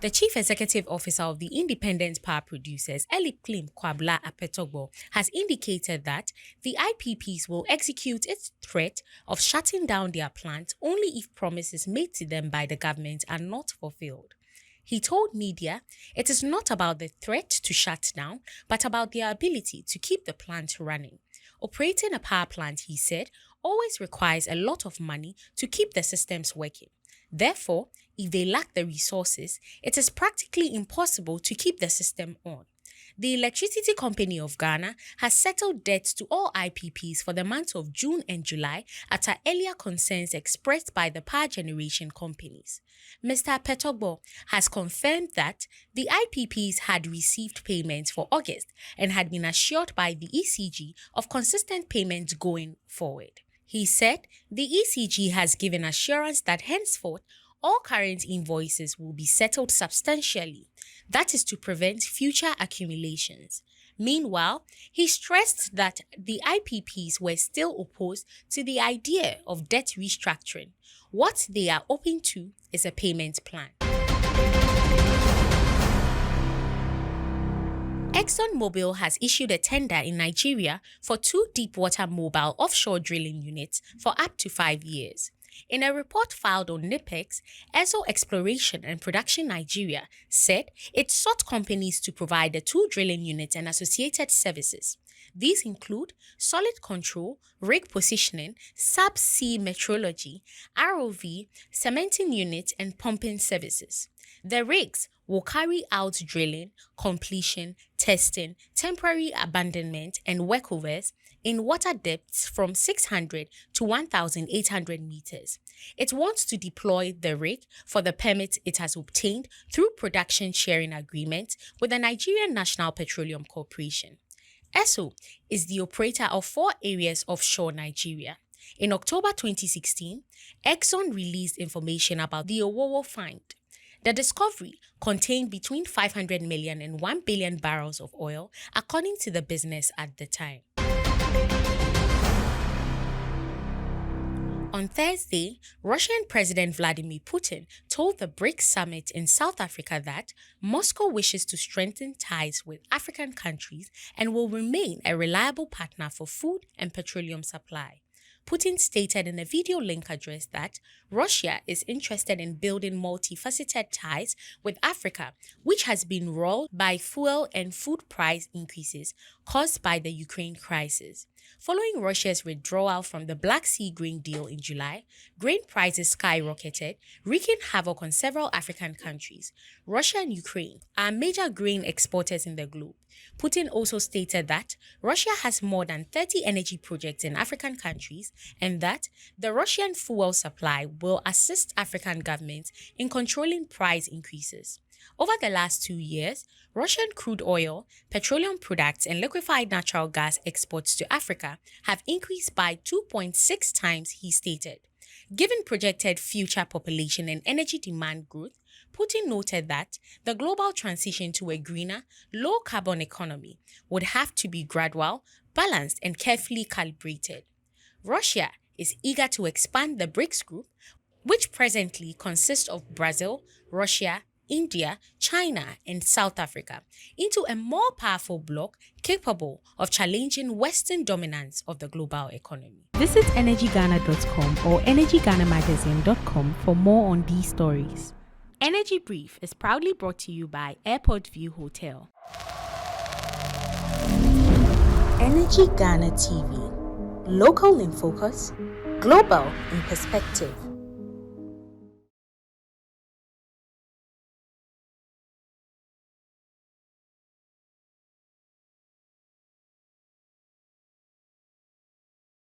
The Chief Executive Officer of the Independent Power Producers, Eliklim Kwabla Apetogbo, has indicated that the IPPs will execute its threat of shutting down their plant only if promises made to them by the government are not fulfilled. He told media it is not about the threat to shut down, but about their ability to keep the plant running. Operating a power plant, he said, always requires a lot of money to keep the systems working. Therefore, if they lack the resources, it is practically impossible to keep the system on. The Electricity Company of Ghana has settled debts to all IPPs for the months of June and July after earlier concerns expressed by the power generation companies. Mr. Petogbo has confirmed that the IPPs had received payments for August and had been assured by the ECG of consistent payments going forward. He said the ECG has given assurance that henceforth all current invoices will be settled substantially. That is to prevent future accumulations. Meanwhile, he stressed that the IPPs were still opposed to the idea of debt restructuring. What they are open to is a payment plan. ExxonMobil has issued a tender in Nigeria for 2 deepwater mobile offshore drilling units for up to 5 years. In a report filed on NIPEX, Exxon Exploration and Production Nigeria said it sought companies to provide the 2 drilling units and associated services. These include solid control, rig positioning, subsea metrology, ROV, cementing unit, and pumping services. The rigs will carry out drilling, completion, testing, temporary abandonment, and workovers in water depths from 600 to 1,800 meters. It wants to deploy the rig for the permit it has obtained through production sharing agreement with the Nigerian National Petroleum Corporation. ESSO is the operator of 4 areas offshore Nigeria. In October 2016, Exxon released information about the Owowo find. The discovery contained between 500 million and 1 billion barrels of oil, according to the business at the time. On Thursday, Russian President Vladimir Putin told the BRICS summit in South Africa that Moscow wishes to strengthen ties with African countries and will remain a reliable partner for food and petroleum supply. Putin stated in a video link address that Russia is interested in building multifaceted ties with Africa, which has been roiled by fuel and food price increases caused by the Ukraine crisis. Following Russia's withdrawal from the Black Sea grain deal in July, grain prices skyrocketed, wreaking havoc on several African countries. Russia and Ukraine are major grain exporters in the globe. Putin also stated that Russia has more than 30 energy projects in African countries and that the Russian fuel supply will assist African governments in controlling price increases. Over the last 2 years, Russian crude oil, petroleum products, and liquefied natural gas exports to Africa have increased by 2.6 times, he stated. Given projected future population and energy demand growth, Putin noted that the global transition to a greener, low-carbon economy would have to be gradual, balanced, and carefully calibrated. Russia is eager to expand the BRICS group, which presently consists of Brazil, Russia, India, China, and South Africa, into a more powerful bloc capable of challenging Western dominance of the global economy. Visit energyghana.com or energyghana.com for more on these stories. Energy Brief is proudly brought to you by Airport View Hotel. Energy Ghana TV. Local in focus, global in perspective.